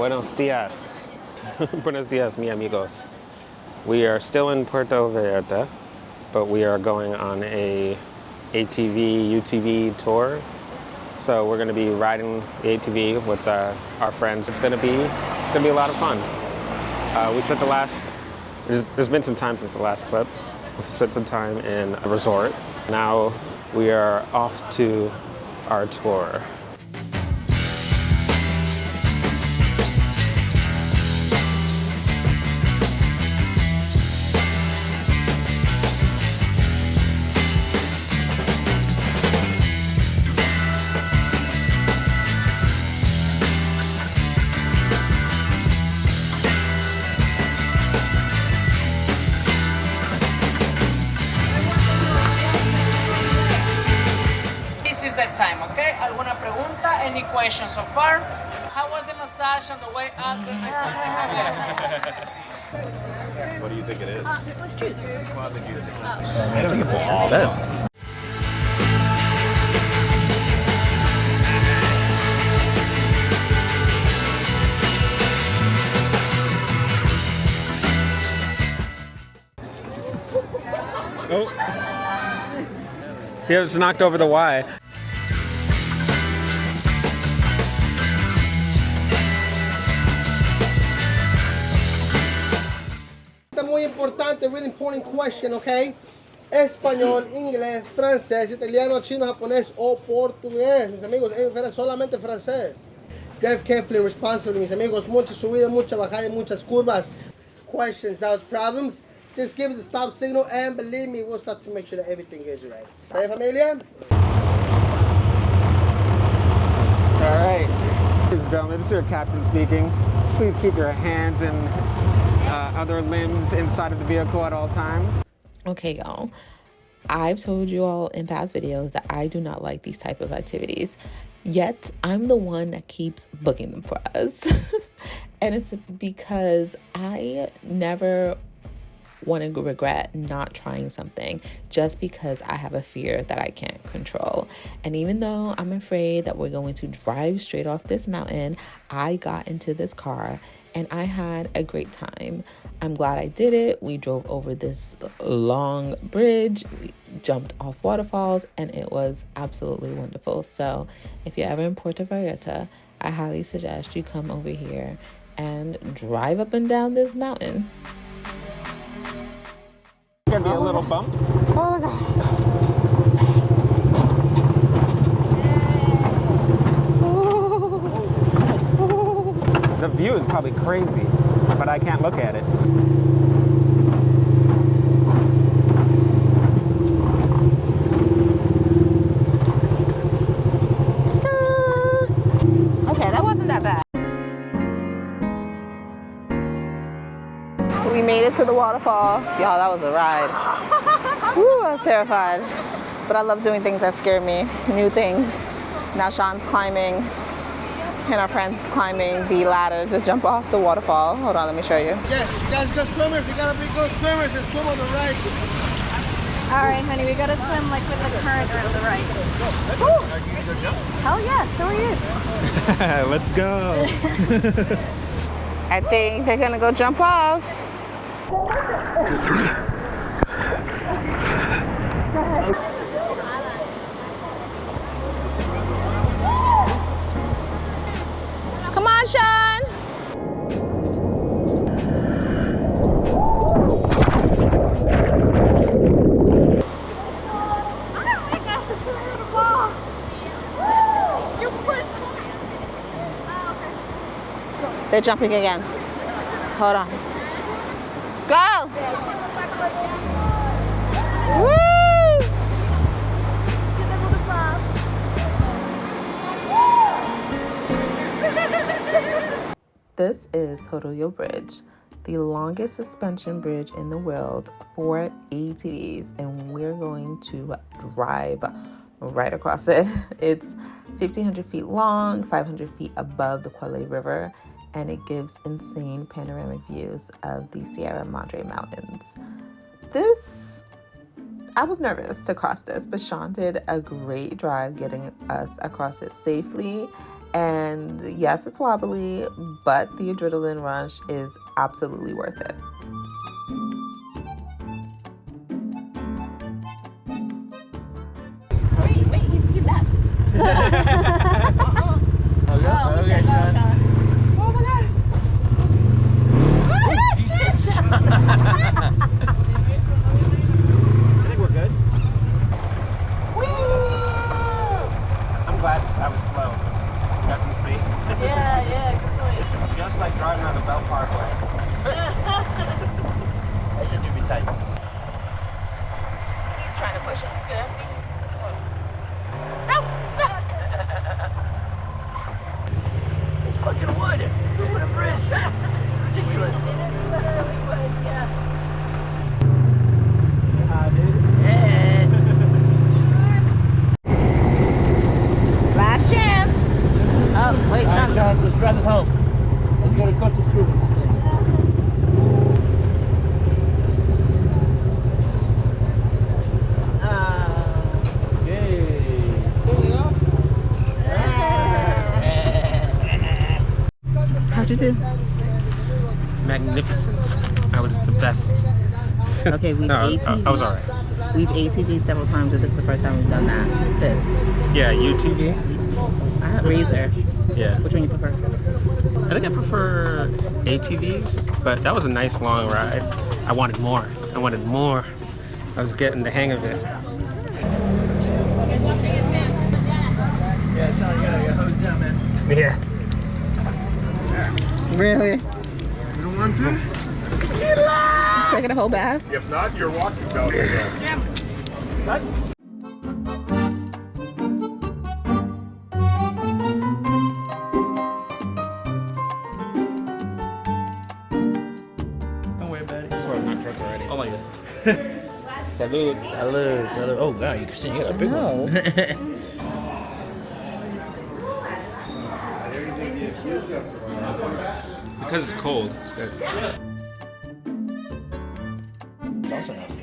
Buenos dias. Buenos dias, mi amigos. We are still in Puerto Vallarta, but we are going on a ATV, UTV tour. So we're going to be riding the ATV with our friends. It's going to be a lot of fun. We spent there's been some time since the last clip. We spent some time in a resort. Now we are off to our tour. Time, okay? ¿Alguna pregunta? Any questions so far? How was the massage on the way up? What do you think it is? Let's choose. I don't think it's all this. Oh. He was knocked over the Y. Muy importante, really important question, okay? Español, inglés, francés, italiano, chino, japonés o portugués. Mis amigos, solamente francés. Drive carefully and responsibly, mis amigos. Mucha subida, mucha bajada, muchas curvas. Questions, doubts, problems. Just give us a stop signal and believe me, we'll start to make sure that everything is right. Okay, familia? All right. Ladies and gentlemen, this is your captain speaking. Please keep your hands and other limbs inside of the vehicle at all times. Okay, y'all. I've told you all in past videos that I do not like these type of activities. Yet, I'm the one that keeps booking them for us. And it's because I never want to regret not trying something just because I have a fear that I can't control. And even though I'm afraid that we're going to drive straight off this mountain, I got into this car and I had a great time. I'm glad I did it. We drove over this long bridge, we jumped off waterfalls, and it was absolutely wonderful. So if you're ever in Puerto Vallarta, I highly suggest you come over here and drive up and down this mountain. Gonna be a little bump. Oh my God. The view is probably crazy, but I can't look at it. Okay, that wasn't that bad. We made it to the waterfall. Y'all, that was a ride. Woo, I was terrified. But I love doing things that scare me, new things. Now Sean's climbing, and our friend's climbing the ladder to jump off the waterfall. Hold on, let me show you. Yes, you guys good swimmers. You gotta be good swimmers and swim on the right. All right, honey, we gotta swim like with the current around the right. Woo! Hell yeah, so are you. Let's go. I think they're gonna go jump off. Come on, Sean. They're jumping again. Hold on. Go! Woo! This is Jorullo Bridge, the longest suspension bridge in the world for ATVs, and we're going to drive right across it. It's 1,500 feet long, 500 feet above the Quelle River, and it gives insane panoramic views of the Sierra Madre Mountains. This I was nervous to cross this, but Sean did a great drive getting us across it safely. And yes, it's wobbly, but the adrenaline rush is absolutely worth it. Wait, he left. Oh, he said go, Sean. Oh my God. I think we're good. I'm glad that was slow. Got some space. Yeah, good point. Just like driving on the Belt Parkway. That should do be tight. He's trying to push us. Can I see? It's fucking wood. It's a wooden bridge. It's ridiculous. Last chance. Oh, wait, Sean. John, let's drive this home. Let's go to Costa Scuba. How'd you do? Magnificent. I was the best. Okay, we've ATV. I was all right. We've ATV several times, and this is the first time we've done that. This. Yeah, UTV. I had Razor. Yeah. Which one you prefer? I think I prefer ATVs, but that was a nice long ride. I wanted more. I was getting the hang of it. Yeah, Sean, you gotta get hosed down, man. Yeah. Really? You don't want to? Taking a whole bath? If not, you're walking belt. Don't worry about it. I swear I'm not drunk already. Oh my god. Salud. Hello. Oh god, you can see you got a big one. Because it's cold, it's good. Also nice.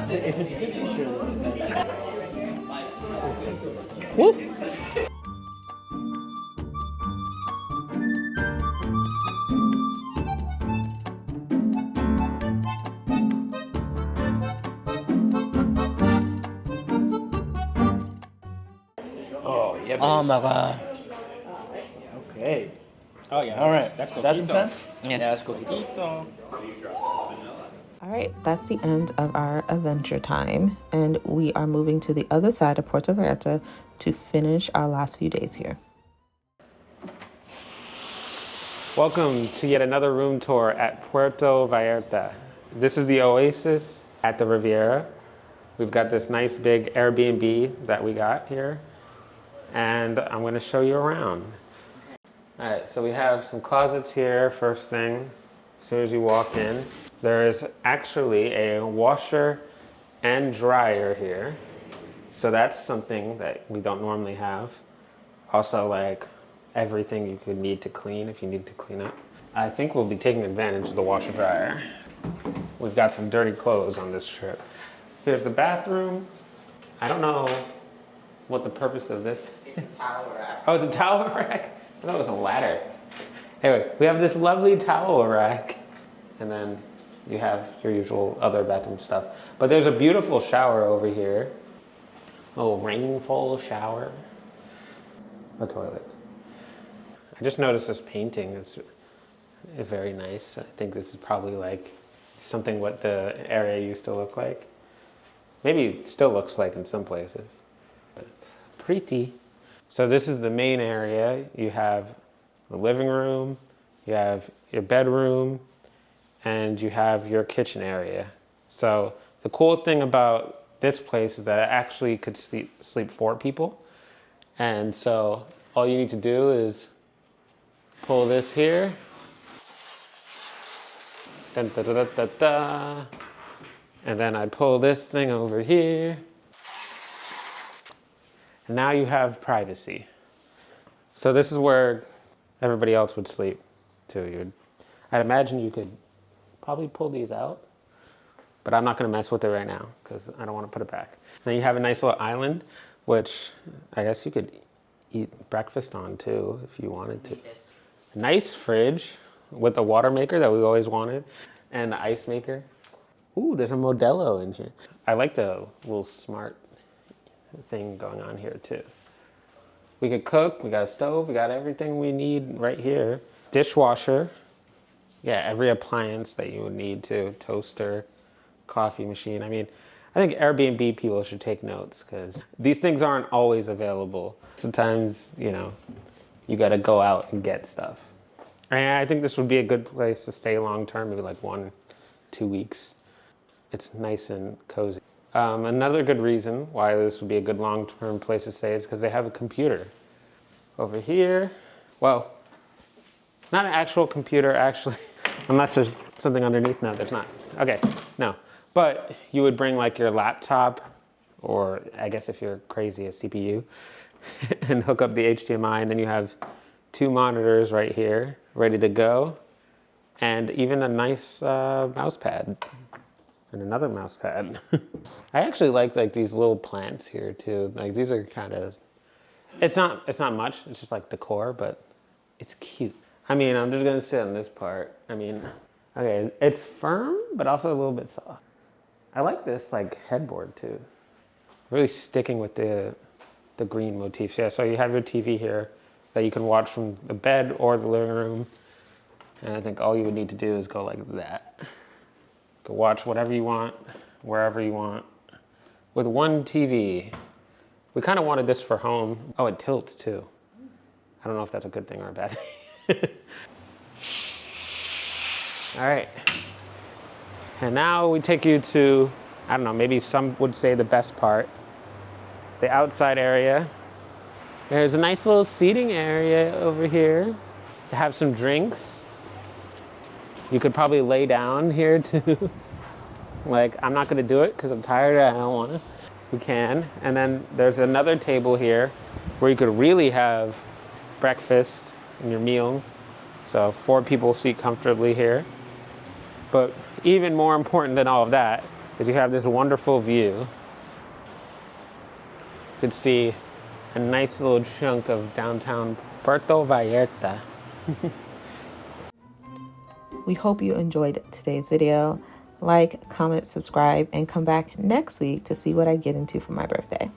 If it's good, Whoop. oh yeah. Oh my God. Okay. Oh yeah. All right. That's That's in time. Yeah. That's coquito. All right, that's the end of our adventure time, and we are moving to the other side of Puerto Vallarta to finish our last few days here. Welcome to yet another room tour at Puerto Vallarta. This is the oasis at the Riviera. We've got this nice big Airbnb that we got here, and I'm going to show you around. All right, so we have some closets here, first thing, as soon as you walk in. There is actually a washer and dryer here. So that's something that we don't normally have. Also, like everything you could need to clean if you need to clean up. I think we'll be taking advantage of the washer dryer. We've got some dirty clothes on this trip. Here's the bathroom. I don't know what the purpose of this is. Towel rack. Oh, it's a towel rack? I thought it was a ladder. Anyway, we have this lovely towel rack. And then you have your usual other bathroom stuff. But there's a beautiful shower over here. Oh, rainfall shower. A toilet. I just noticed this painting. It's very nice. I think this is probably like something what the area used to look like. Maybe it still looks like in some places. But pretty. So this is the main area. You have the living room, you have your bedroom, and you have your kitchen area. So the cool thing about this place is that it actually could sleep 4 people. And so all you need to do is pull this here. Dun, da, da, da, da, da. And then I pull this thing over here. And now you have privacy. So this is where everybody else would sleep too. I'd imagine you could probably pull these out but I'm not gonna mess with it right now because I don't want to put it back. Then you have a nice little island, which I guess you could eat breakfast on too if you wanted to. Nice fridge with the water maker that we always wanted and the ice maker. Ooh, there's a Modelo in here. I like the little smart thing going on here too. We could cook, we got a stove, we got everything we need right here. Dishwasher. Yeah, every appliance that you would need to. Toaster, coffee machine. I mean, I think Airbnb people should take notes because these things aren't always available. Sometimes, you know, you got to go out and get stuff. And I think this would be a good place to stay long term, maybe like 1-2 weeks. It's nice and cozy. Another good reason why this would be a good long-term place to stay is because they have a computer. Over here, well, not an actual computer actually, unless there's something underneath. No, there's not. Okay, no. But you would bring like your laptop, or I guess if you're crazy, a CPU, and hook up the HDMI, and then you have 2 monitors right here, ready to go, and even a nice mouse pad. And another mouse pad. I actually like these little plants here too. Like these are kind of, it's not much, it's just like decor, but it's cute. I mean, I'm just gonna sit on this part. I mean, okay, it's firm, but also a little bit soft. I like this like headboard too. Really sticking with the green motifs. Yeah, so you have your TV here that you can watch from the bed or the living room. And I think all you would need to do is go like that. Go watch whatever you want, wherever you want, with one TV. We kind of wanted this for home. Oh, it tilts too. I don't know if that's a good thing or a bad thing. All right. And now we take you to, I don't know, maybe some would say the best part, the outside area. There's a nice little seating area over here to have some drinks. You could probably lay down here too. Like, I'm not gonna do it because I'm tired, I don't wanna. We can. And then there's another table here where you could really have breakfast and your meals. So 4 people seat comfortably here. But even more important than all of that is you have this wonderful view. You could see a nice little chunk of downtown Puerto Vallarta. We hope you enjoyed today's video. Like, comment, subscribe, and come back next week to see what I get into for my birthday.